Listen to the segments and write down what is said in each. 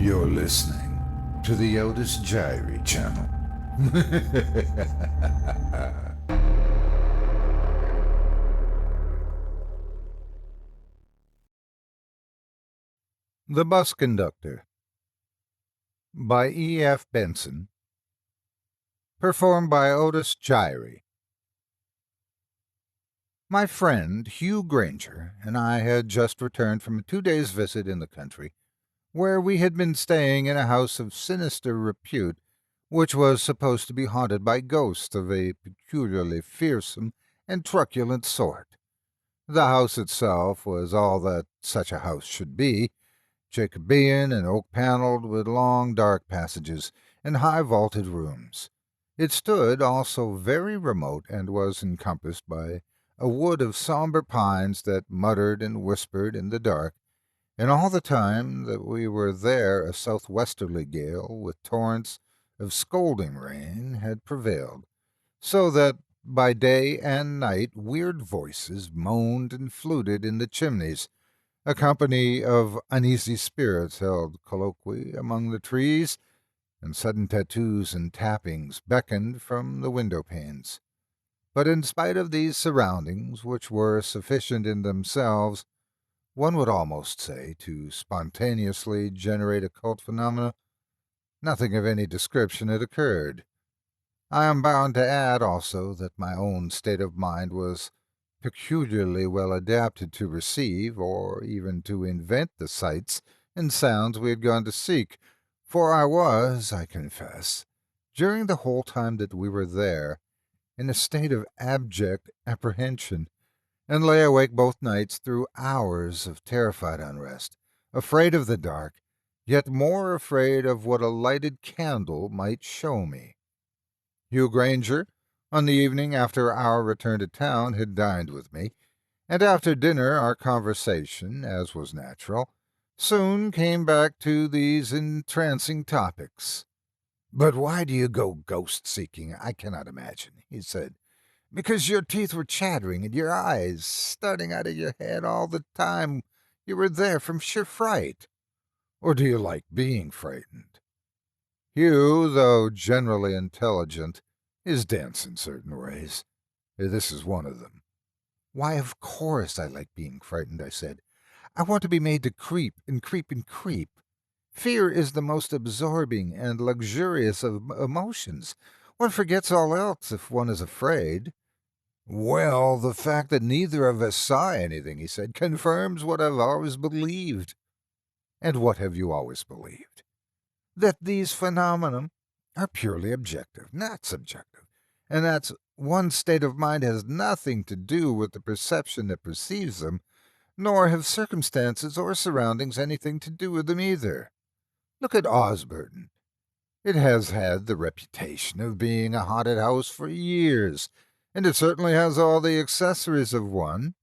You're listening to the Otis Jiry channel. The Bus Conductor by E.F. Benson. Performed by Otis Jiry. My friend Hugh Granger and I had just returned from a 2 days visit in the country, where we had been staying in a house of sinister repute, which was supposed to be haunted by ghosts of a peculiarly fearsome and truculent sort. The house itself was all that such a house should be, Jacobean and oak-paneled, with long dark passages and high vaulted rooms. It stood also very remote and was encompassed by a wood of sombre pines that muttered and whispered in the dark, and all the time that we were there a southwesterly gale with torrents of scalding rain had prevailed, so that by day and night weird voices moaned and fluted in the chimneys. A company of uneasy spirits held colloquy among the trees, and sudden tattoos and tappings beckoned from the window panes. But in spite of these surroundings, which were sufficient in themselves, one would almost say, to spontaneously generate occult phenomena, nothing of any description had occurred. I am bound to add also that my own state of mind was peculiarly well adapted to receive, or even to invent, the sights and sounds we had gone to seek, for I was, I confess, during the whole time that we were there, in a state of abject apprehension, and lay awake both nights through hours of terrified unrest, afraid of the dark, yet more afraid of what a lighted candle might show me. Hugh Granger, on the evening after our return to town, had dined with me, and after dinner our conversation, as was natural, soon came back to these entrancing topics. "But why do you go ghost-seeking? I cannot imagine," he said. "Because your teeth were chattering and your eyes starting out of your head all the time you were there from sheer fright? Or do you like being frightened?" Hugh, though generally intelligent, is dense in certain ways. This is one of them. "Why, of course I like being frightened," I said. "I want to be made to creep and creep and creep. Fear is the most absorbing and luxurious of emotions. One forgets all else if one is afraid." "Well, the fact that neither of us saw anything," he said, "confirms what I've always believed." "And what have you always believed?" "That these phenomena are purely objective, not subjective, and that one's state of mind has nothing to do with the perception that perceives them, nor have circumstances or surroundings anything to do with them either. Look at Osborne. It has had the reputation of being a haunted house for years, and it certainly has all the accessories of one.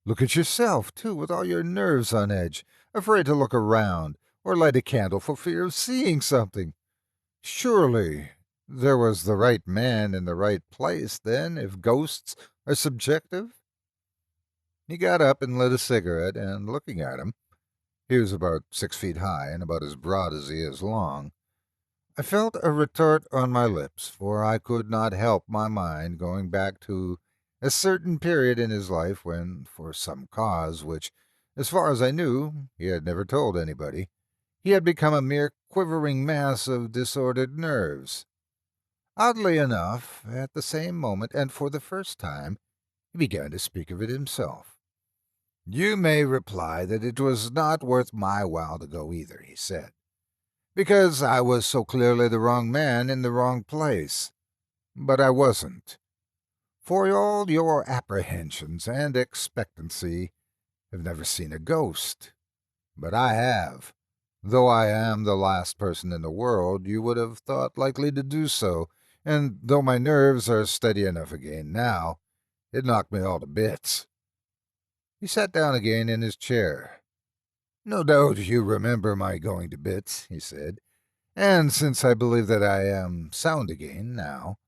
Look at yourself, too, with all your nerves on edge, afraid to look around, or light a candle for fear of seeing something. Surely there was the right man in the right place, then, if ghosts are subjective?" He got up and lit a cigarette, and looking at him, he was about 6 feet high and about as broad as he is long, I felt a retort on my lips, for I could not help my mind going back to a certain period in his life when, for some cause which, as far as I knew, he had never told anybody, he had become a mere quivering mass of disordered nerves. Oddly enough, at the same moment, and for the first time, he began to speak of it himself. "You may reply that it was not worth my while to go either," he said, "because I was so clearly the wrong man in the wrong place. But I wasn't. For all your apprehensions and expectancy have never seen a ghost. But I have, though I am the last person in the world you would have thought likely to do so, and though my nerves are steady enough again now, it knocked me all to bits." He sat down again in his chair. "No doubt you remember my going to bits," he said, "and since I believe that I am sound again now,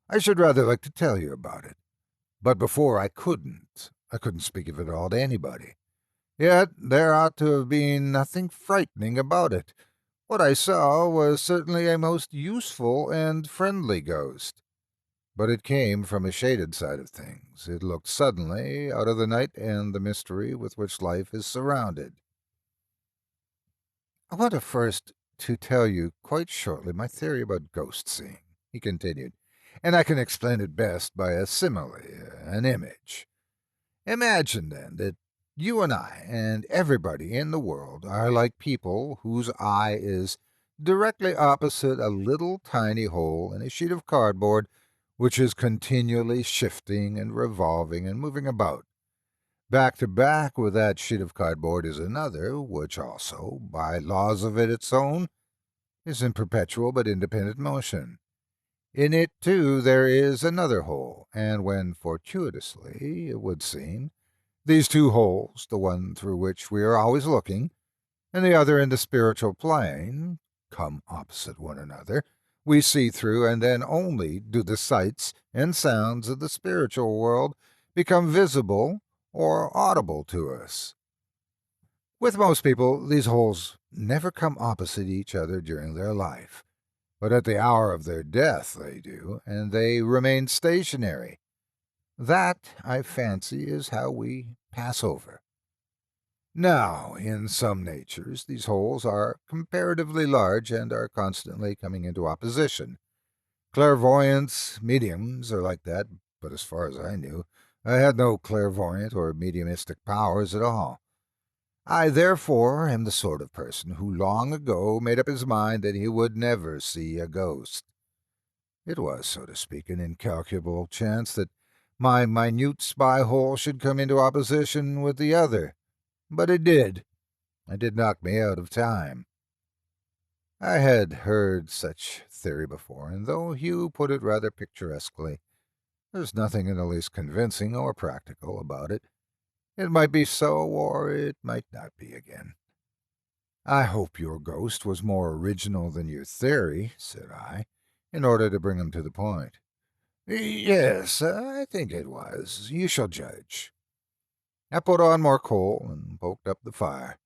I should rather like to tell you about it. But before I couldn't speak of it all to anybody. Yet there ought to have been nothing frightening about it. What I saw was certainly a most useful and friendly ghost, but it came from a shaded side of things. It looked suddenly out of the night and the mystery with which life is surrounded. I want to first to tell you quite shortly my theory about ghost seeing, he continued, and I can explain it best by a simile, an image. Imagine, then, that you and I and everybody in the world are like people whose eye is directly opposite a little tiny hole in a sheet of cardboard which is continually shifting and revolving and moving about. Back to back with that sheet of cardboard is another, which also, by laws of its own, is in perpetual but independent motion. In it, too, there is another hole, and when fortuitously, it would seem, these two holes, the one through which we are always looking, and the other in the spiritual plane, come opposite one another, we see through, and then only do the sights and sounds of the spiritual world become visible or audible to us. With most people, these holes never come opposite each other during their life, but at the hour of their death they do, and they remain stationary. That, I fancy, is how we pass over. Now, in some natures, these holes are comparatively large and are constantly coming into opposition. Clairvoyants, mediums are like that, but as far as I knew, I had no clairvoyant or mediumistic powers at all. I, therefore, am the sort of person who long ago made up his mind that he would never see a ghost. It was, so to speak, an incalculable chance that my minute spy hole should come into opposition with the other. But it did. It did knock me out of time. I had heard such theory before, and though Hugh put it rather picturesquely, there's nothing in the least convincing or practical about it. It might be so, or it might not be again. I hope your ghost was more original than your theory, said I, in order to bring him to the point. Yes, I think it was. You shall judge. I put on more coal and poked up the fire.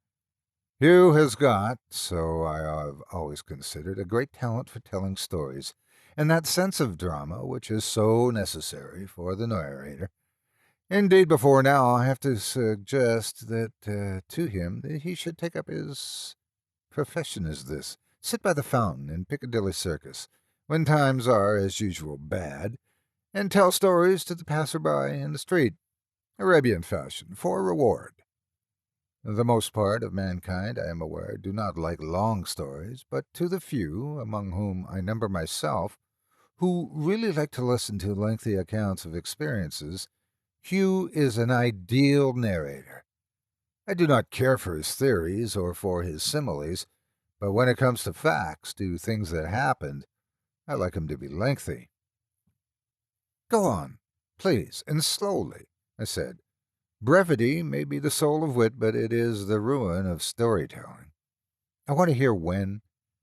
Hugh has got, so I have always considered, a great talent for telling stories, and that sense of drama which is so necessary for the narrator. Indeed, before now, I have to suggest that to him that he should take up his profession as this, sit by the fountain in Piccadilly Circus, when times are, as usual, bad, and tell stories to the passer-by in the street, Arabian fashion, for a reward. The most part of mankind, I am aware, do not like long stories, but to the few, among whom I number myself, who really like to listen to lengthy accounts of experiences, Hugh is an ideal narrator. I do not care for his theories or for his similes, but when it comes to facts, to things that happened, I like him to be lengthy. Go on, please, and slowly, I said. Brevity may be the soul of wit, but it is the ruin of storytelling. I want to hear when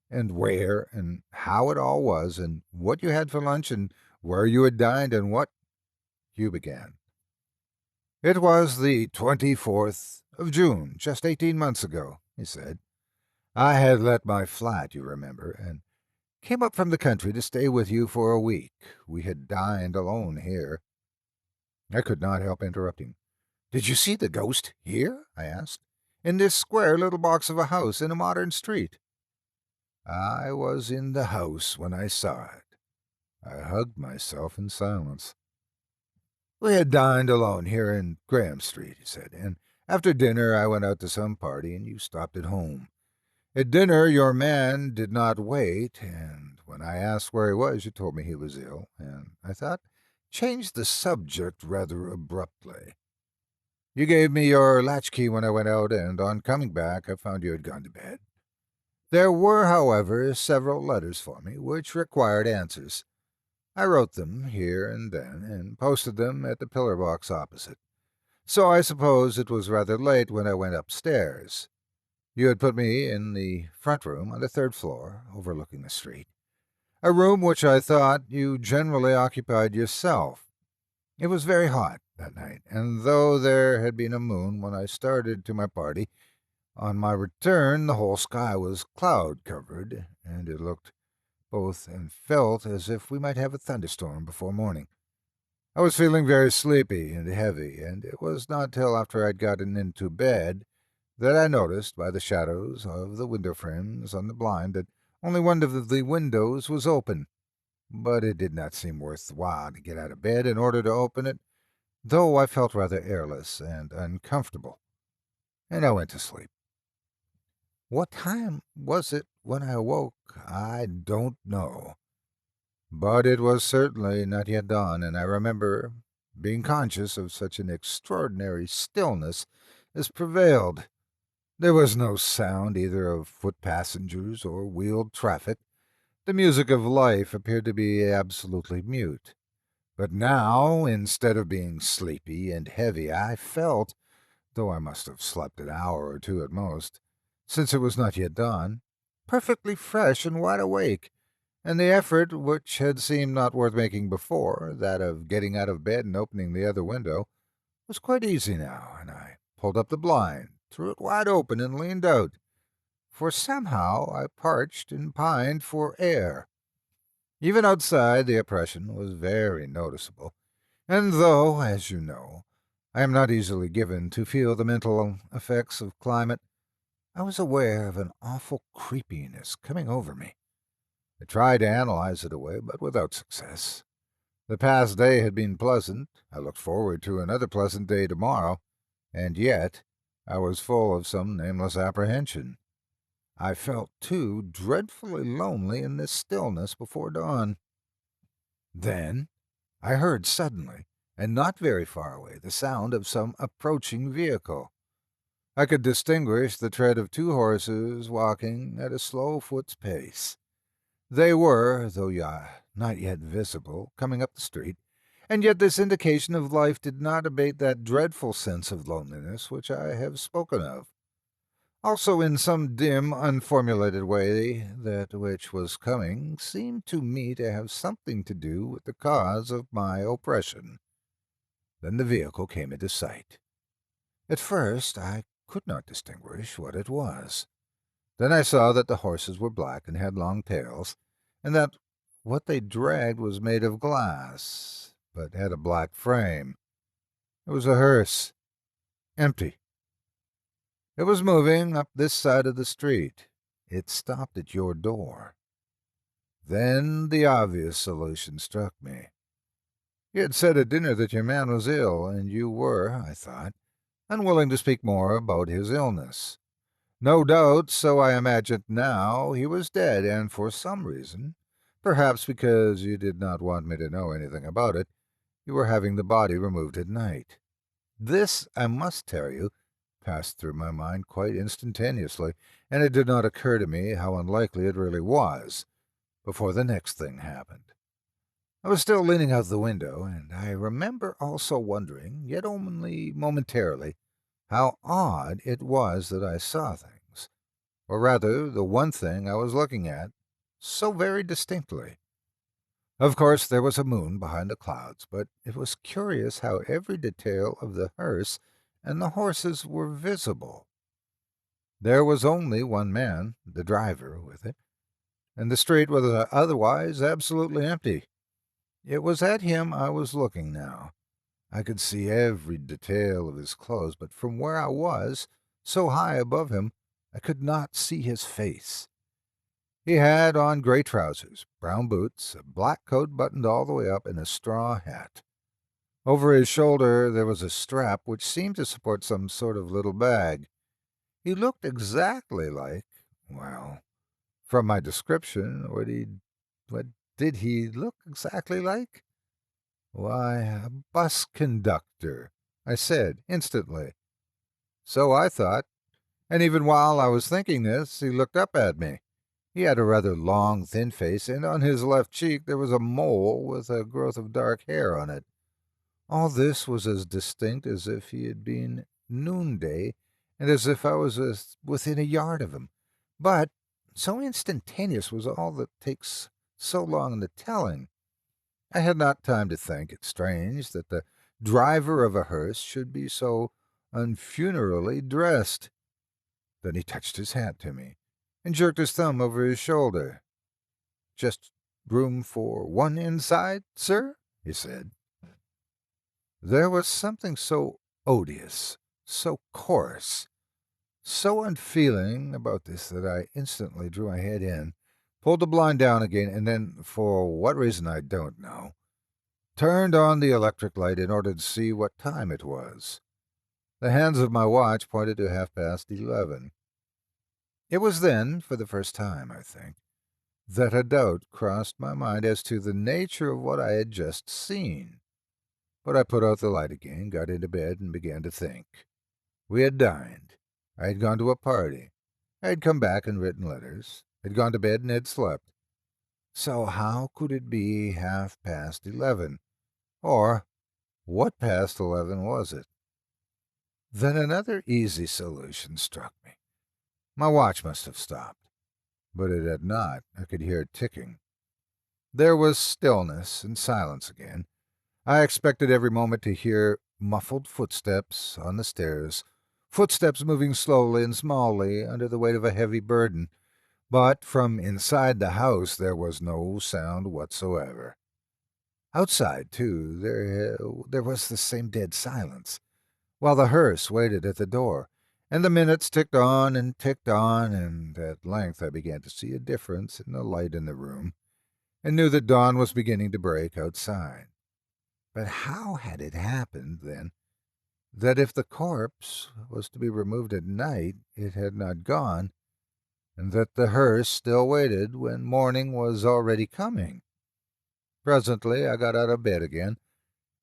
and where and how it all was, and what you had for lunch, and where you had dined, and what... Hugh began. It was the 24th of June, just 18 months ago, he said. I had let my flat, you remember, and came up from the country to stay with you for a week. We had dined alone here. I could not help interrupting. Did you see the ghost here? I asked. In this square little box of a house in a modern street. I was in the house when I saw it. I hugged myself in silence. We had dined alone here in Graham Street, he said, and after dinner I went out to some party and you stopped at home. At dinner your man did not wait, and when I asked where he was, you told me he was ill, and I thought changed the subject rather abruptly. You gave me your latchkey when I went out, and on coming back I found you had gone to bed. There were, however, several letters for me which required answers. I wrote them here and then, and posted them at the pillar box opposite. So I suppose it was rather late when I went upstairs. You had put me in the front room on the third floor, overlooking the street, a room which I thought you generally occupied yourself. It was very hot that night, and though there had been a moon when I started to my party, On my return, the whole sky was cloud-covered, and it looked both and felt as if we might have a thunderstorm before morning. I was feeling very sleepy and heavy, and it was not till after I'd gotten into bed that I noticed by the shadows of the window frames on the blind that only one of the windows was open. But it did not seem worth the while to get out of bed in order to open it, though I felt rather airless and uncomfortable, and I went to sleep. What time was it when I awoke? I don't know. But it was certainly not yet dawn, and I remember being conscious of such an extraordinary stillness as prevailed. There was no sound either of foot passengers or wheeled traffic. The music of life appeared to be absolutely mute. But now, instead of being sleepy and heavy, I felt, though I must have slept an hour or two at most, since it was not yet dawn, perfectly fresh and wide awake, and the effort, which had seemed not worth making before, that of getting out of bed and opening the other window, was quite easy now, and I pulled up the blind, threw it wide open, and leaned out, for somehow I parched and pined for air. Even outside, the oppression was very noticeable, and though, as you know, I am not easily given to feel the mental effects of climate, I was aware of an awful creepiness coming over me. I tried to analyze it away, but without success. The past day had been pleasant. I looked forward to another pleasant day tomorrow, and yet I was full of some nameless apprehension. I felt, too, dreadfully lonely in this stillness before dawn. Then I heard suddenly, and not very far away, the sound of some approaching vehicle. I could distinguish the tread of two horses walking at a slow foot's pace. They were, though not yet visible, coming up the street, and yet this indication of life did not abate that dreadful sense of loneliness which I have spoken of. Also, in some dim, unformulated way, that which was coming seemed to me to have something to do with the cause of my oppression. Then the vehicle came into sight. At first I could not distinguish what it was. Then I saw that the horses were black and had long tails, and that what they dragged was made of glass, but had a black frame. It was a hearse, empty. It was moving up this side of the street. It stopped at your door. Then the obvious solution struck me. You had said at dinner that your man was ill, and you were, I thought, unwilling to speak more about his illness. No doubt, so I imagined now, he was dead, and for some reason, perhaps because you did not want me to know anything about it, you were having the body removed at night. This, I must tell you, passed through my mind quite instantaneously, and it did not occur to me how unlikely it really was, before the next thing happened. I was still leaning out the window, and I remember also wondering, yet only momentarily, how odd it was that I saw things, or rather the one thing I was looking at, so very distinctly. Of course, there was a moon behind the clouds, but it was curious how every detail of the hearse and the horses were visible. There was only one man, the driver, with it, and the street was otherwise absolutely empty. It was at him I was looking now. I could see every detail of his clothes, but from where I was, so high above him, I could not see his face. He had on gray trousers, brown boots, a black coat buttoned all the way up, and a straw hat. Over his shoulder there was a strap which seemed to support some sort of little bag. He looked exactly like, well, from my description, what did he look exactly like? Why, a bus conductor, I said instantly. So I thought, and even while I was thinking this, he looked up at me. He had a rather long, thin face, and on his left cheek there was a mole with a growth of dark hair on it. All this was as distinct as if he had been noonday, and as if I was within a yard of him. But so instantaneous was all that takes so long in the telling. I had not time to think it strange that the driver of a hearse should be so unfunerally dressed. Then he touched his hat to me and jerked his thumb over his shoulder. "Just room for one inside, sir?" he said. There was something so odious, so coarse, so unfeeling about this that I instantly drew my head in, pulled the blind down again, and then, for what reason I don't know, turned on the electric light in order to see what time it was. The hands of my watch pointed to 11:30. It was then, for the first time, I think, that a doubt crossed my mind as to the nature of what I had just seen. But I put out the light again, got into bed, and began to think. We had dined. I had gone to a party. I had come back and written letters, had gone to bed and had slept. So how could it be 11:30? Or what past 11 was it? Then another easy solution struck me. My watch must have stopped, but it had not. I could hear it ticking. There was stillness and silence again. I expected every moment to hear muffled footsteps on the stairs, footsteps moving slowly and smallly under the weight of a heavy burden, but from inside the house there was no sound whatsoever. Outside, too, there was the same dead silence, while the hearse waited at the door, and the minutes ticked on, and at length I began to see a difference in the light in the room, and knew that dawn was beginning to break outside. But how had it happened, then, that if the corpse was to be removed at night, it had not gone, and that the hearse still waited when morning was already coming? Presently I got out of bed again,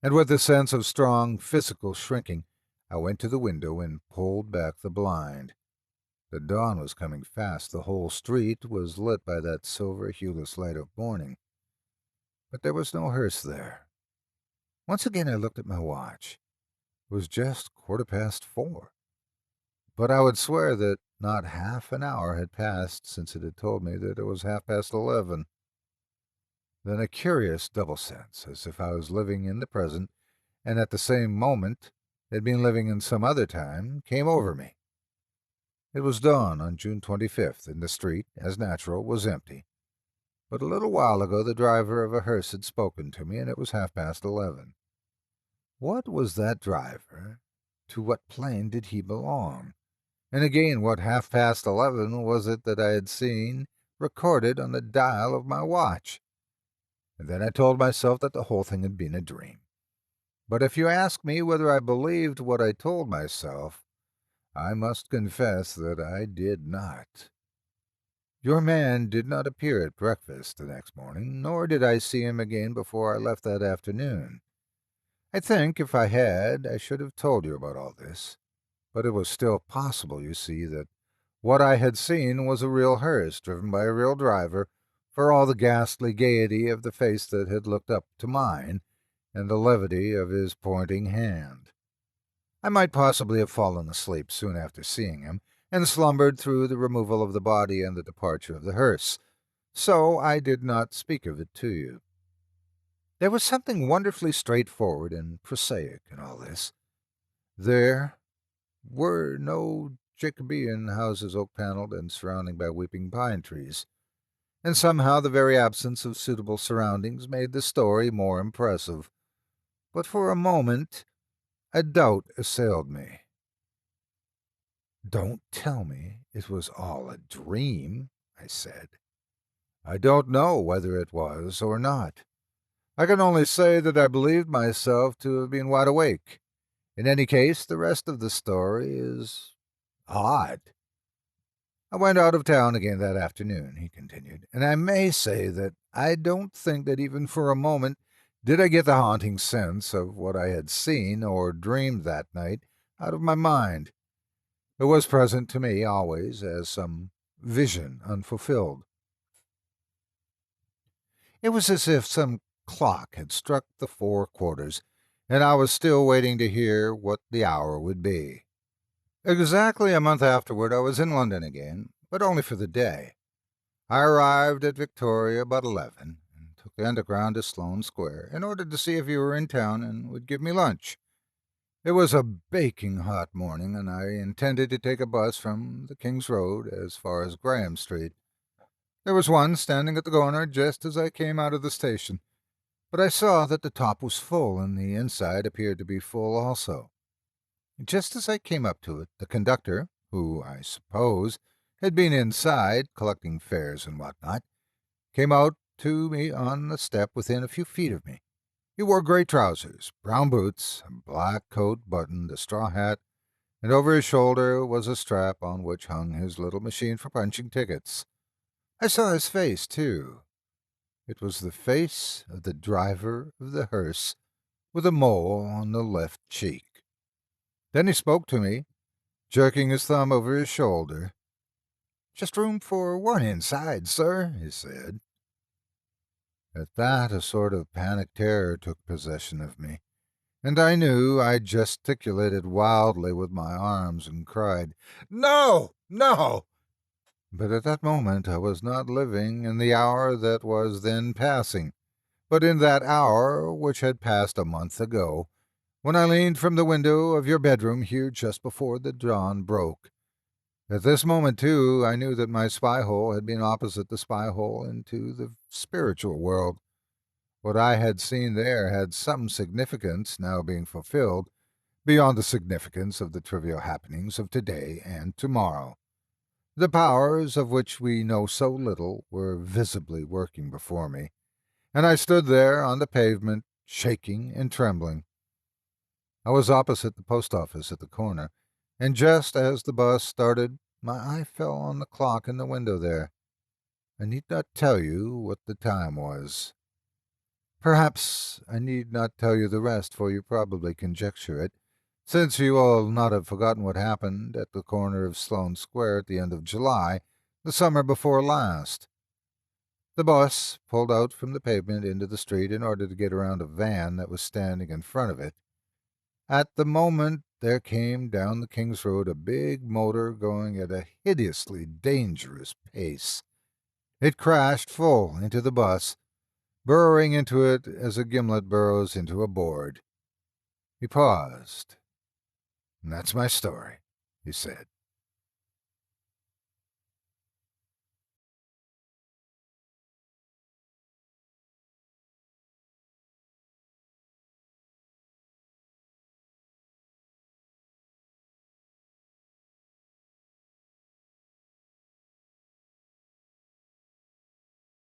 and with a sense of strong physical shrinking, I went to the window and pulled back the blind. The dawn was coming fast. The whole street was lit by that silver hueless light of morning. But there was no hearse there. Once again I looked at my watch. It was just 4:15. But I would swear that not half an hour had passed since it had told me that it was 11:30. Then a curious double sense, as if I was living in the present, and at the same moment had been living in some other time, came over me. It was dawn on June 25th, and the street, as natural, was empty. But a little while ago the driver of a hearse had spoken to me, and it was 11:30. What was that driver? To what plane did he belong? And again, what 11:30 was it that I had seen recorded on the dial of my watch? And then I told myself that the whole thing had been a dream. But if you ask me whether I believed what I told myself, I must confess that I did not. Your man did not appear at breakfast the next morning, nor did I see him again before I left that afternoon. I think if I had, I should have told you about all this. But it was still possible, you see, that what I had seen was a real hearse, driven by a real driver, for all the ghastly gaiety of the face that had looked up to mine, and the levity of his pointing hand. I might possibly have fallen asleep soon after seeing him, and slumbered through the removal of the body and the departure of the hearse, so I did not speak of it to you. There was something wonderfully straightforward and prosaic in all this. There were no Jacobean houses oak-paneled and surrounding by weeping pine trees, and somehow the very absence of suitable surroundings made the story more impressive. But for a moment a doubt assailed me. "Don't tell me it was all a dream," I said. "I don't know whether it was or not. I can only say that I believed myself to have been wide awake. In any case, the rest of the story is odd. I went out of town again that afternoon," he continued, "and I may say that I don't think that even for a moment did I get the haunting sense of what I had seen or dreamed that night out of my mind. It was present to me always as some vision unfulfilled. It was as if some clock had struck the 4 quarters, and I was still waiting to hear what the hour would be. Exactly a month afterward I was in London again, but only for the day. I arrived at Victoria about 11, and took the Underground to Sloane Square in order to see if you were in town and would give me lunch. It was a baking hot morning, and I intended to take a bus from the King's Road as far as Graham Street. There was one standing at the corner just as I came out of the station, but I saw that the top was full and the inside appeared to be full also. Just as I came up to it, the conductor, who, I suppose, had been inside collecting fares and what-not, came out to me on the step within a few feet of me. He wore gray trousers, brown boots, a black coat buttoned, a straw hat, and over his shoulder was a strap on which hung his little machine for punching tickets. I saw his face, too. It was the face of the driver of the hearse, with a mole on the left cheek. Then he spoke to me, jerking his thumb over his shoulder. "Just room for one inside, sir," he said. At that, a sort of panic terror took possession of me, and I knew I gesticulated wildly with my arms and cried, "No! No!" But at that moment I was not living in the hour that was then passing, but in that hour which had passed a month ago, when I leaned from the window of your bedroom here just before the dawn broke. At this moment, too, I knew that my spy-hole had been opposite the spy-hole into the spiritual world. What I had seen there had some significance now being fulfilled, beyond the significance of the trivial happenings of today and tomorrow. The powers of which we know so little were visibly working before me, and I stood there on the pavement, shaking and trembling. I was opposite the post office at the corner, and just as the bus started, my eye fell on the clock in the window there. I need not tell you what the time was. Perhaps I need not tell you the rest, for you probably conjecture it, since you will not have forgotten what happened at the corner of Sloane Square at the end of July, the summer before last. The bus pulled out from the pavement into the street in order to get around a van that was standing in front of it. At the moment there came down the King's Road a big motor going at a hideously dangerous pace. It crashed full into the bus, burrowing into it as a gimlet burrows into a board. He paused. "And that's my story," he said.